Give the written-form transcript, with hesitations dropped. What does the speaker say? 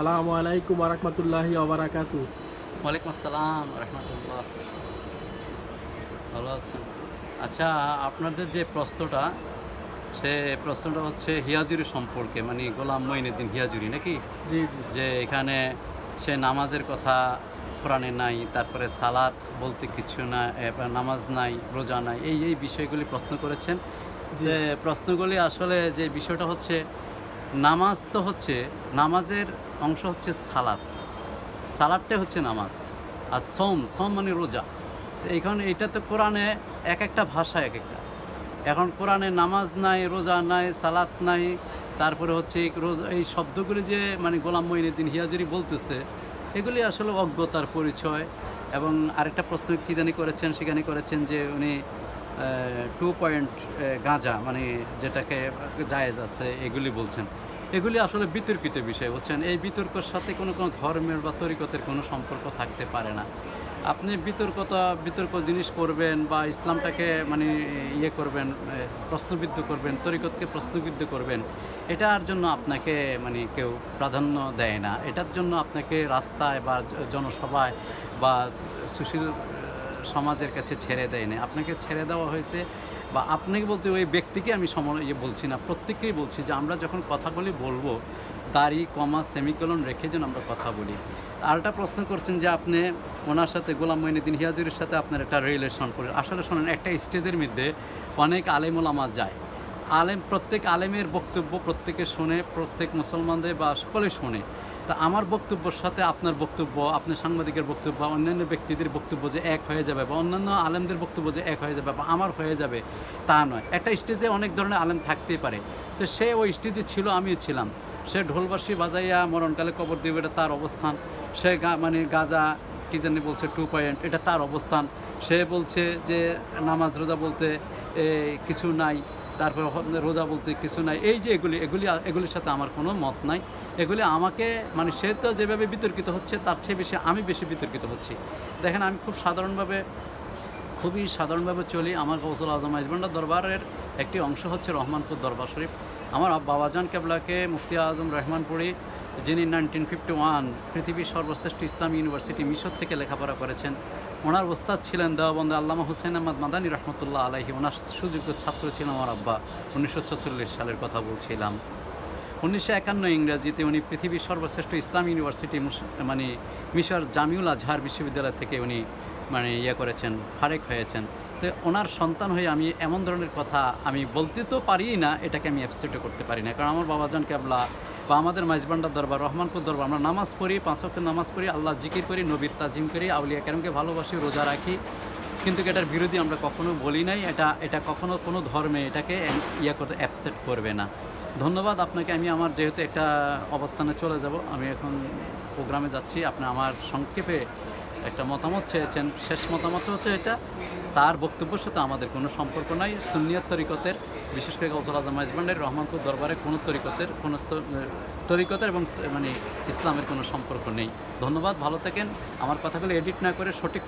আসসালামু আলাইকুম ওয়া রাহমাতুল্লাহি ওয়া বারাকাতুহু। ওয়ালাইকুম আসসালাম রহমতুল্লাহ। ভালো আছেন? আচ্ছা, আপনাদের যে প্রশ্নটা, সে প্রশ্নটা হচ্ছে হিয়াজুরি সম্পর্কে, মানে গোলাম মঈনুদ্দিন হিয়াজুরি নাকি? জি, জি, যে এখানে সে নামাজের কথা কোরআনে নাই, তারপরে সালাত বলতে কিছু না, এবার নামাজ নাই, রোজা নাই, এই বিষয়গুলি প্রশ্ন করেছেন। জি, যে প্রশ্নগুলি আসলে যে বিষয়টা হচ্ছে, নামাজ তো হচ্ছে, নামাজের অংশ হচ্ছে সালাত। সালাদটাই হচ্ছে নামাজ। আর সোম মানে রোজা। তো এইখানে এইটা তো কোরআনে একেকটা ভাষা একেকটা। এখন কোরআনে নামাজ নাই, রোজা নাই, সালাত নাই, তারপরে হচ্ছে রোজা, এই শব্দগুলি যে মানে গোলাম মঈনুদ্দিন হিয়াজুরি বলতেছে, এগুলি আসলে অজ্ঞতার পরিচয়। এবং আরেকটা প্রশ্ন কী জানি করেছেন, সেখানে করেছেন যে উনি 2 পয়েন্ট গাঁজা মানে যেটাকে জায়েজ আছে এগুলি বলছেন। এগুলি আসলে বিতর্কিত বিষয়, বুঝছেন? এই বিতর্কের সাথে কোনো ধর্মের বা তরিকতের কোনো সম্পর্ক থাকতে পারে না। আপনি বিতর্ক জিনিস করবেন বা ইসলামটাকে মানে ইয়ে করবেন, প্রশ্নবিদ্ধ করবেন, তরিকতকে প্রশ্নবিদ্ধ করবেন, এটার জন্য আপনাকে মানে কেউ প্রাধান্য দেয় না। এটার জন্য আপনাকে রাস্তায় বা জনসভায় বা সুশীল সমাজের কাছে ছেড়ে দেয় না। আপনাকে ছেড়ে দেওয়া হয়েছে, বা আপনাকে বলতে ওই ব্যক্তিকে আমি বলছি না, প্রত্যেককেই বলছি যে আমরা যখন কথাগুলি বলবো, দাড়ি, কমা, সেমিকোলন রেখে যেন আমরা কথা বলি। আরেকটা প্রশ্ন করছেন যে আপনি ওনার সাথে, গোলাম মঈনুদ্দিন হিয়াজুরির সাথে আপনার একটা রিলেশন করে। আসলে শোনেন, একটা স্টেজের মধ্যে অনেক আলেম ওলামা যায়। প্রত্যেক আলেমের বক্তব্য প্রত্যেকে শোনে, প্রত্যেক মুসলমানদের বা সকলে শোনে। তা আমার বক্তব্যের সাথে আপনার বক্তব্য, আপনার সাংবাদিকের বক্তব্য বা অন্যান্য ব্যক্তিদের বক্তব্য যে এক হয়ে যাবে, বা অন্যান্য আলেমদের বক্তব্য যে এক হয়ে যাবে বা আমার হয়ে যাবে, তা নয়। একটা স্টেজে অনেক ধরনের আলেম থাকতেই পারে। তো সে ওই স্টেজে ছিল, আমিও ছিলাম। সে ঢোলবাঁশি বাজাইয়া মরণকালে কবর দিবে, এটা তার অবস্থান। সে মানে গাঁজা কী জানি বলছে 2 পয়েন্ট, এটা তার অবস্থান। সে বলছে যে নামাজ রোজা বলতে কিছু নাই, তারপর রোজা বলতে কিছু নাই। এই যে এগুলির সাথে আমার কোনো মত নাই। এগুলি আমাকে মানে সে তো যেভাবে বিতর্কিত হচ্ছে, তার চেয়ে বেশি আমি বিতর্কিত হচ্ছি। দেখেন, আমি খুবই সাধারণভাবে চলি। আমার গৌসুল আজম মাইজভান্ডার দরবারের একটি অংশ হচ্ছে রহমানপুর দরবার শরীফ। আমার বাবাজান কেবলাকে মুফতি আজম রহমানপুরি, যিনি 1951 পৃথিবীর সর্বশ্রেষ্ঠ ইসলামী ইউনিভার্সিটি মিশর থেকে লেখাপড়া করেছেন, ওনার ওস্তাদ ছিলেন দেওবন্দ আল্লামা হুসাইন আহমদ মাদানী রহমতুল্লাহ আলাইহি। ওনার সুযোগ্য ছাত্র ছিলেন আমার আব্বা। 1946 সালের কথা বলছিলাম। 1951 ইংরেজিতে উনি পৃথিবীর সর্বশ্রেষ্ঠ ইসলামী ইউনিভার্সিটি মানে মিশর জামিউল আজহার বিশ্ববিদ্যালয় থেকে উনি মানে করেছেন, ফারেক হয়েছেন। তো ওনার সন্তান হয়ে আমি এমন ধরনের কথা আমি বলতে তো পারিই না, এটাকে আমি অ্যাকসেপ্টও করতে পারি না। কারণ আমার বাবাজান কেবলা বা আমাদের মাইজবান্ডার দরবার, রহমানপুর দরবার, আমরা নামাজ পড়ি, 5 ওয়াক্ত নামাজ পড়ি, আল্লাহ জিকির করি, নবীর তাজিম করি, আউলিয়া কেরামকে ভালোবাসি, রোজা রাখি। কিন্তু এটার বিরোধী আমরা কখনো বলি নাই। এটা কখনো কোনো ধর্মে এটাকে করতে অ্যাকসেপ্ট করবে না। ধন্যবাদ আপনাকে। আমি আমার যেহেতু একটা অবস্থানে চলে যাব, আমি এখন প্রোগ্রামে যাচ্ছি। আপনি আমার সংক্ষেপে একটা মতামত চেয়েছেন। শেষ মতামত হচ্ছে এটা, তার বক্তব্যের সাথে আমাদের কোনো সম্পর্ক নাই। সুন্নিয়ত তরিকতের, বিশেষ করে গৌসুল আজম মাইজভান্ডারি রহমানপুর দরবারে কোনো তরিকতের এবং মানে ইসলামের কোনো সম্পর্ক নেই। ধন্যবাদ, ভালো থাকেন। আমার কথাগুলো এডিট না করে সঠিক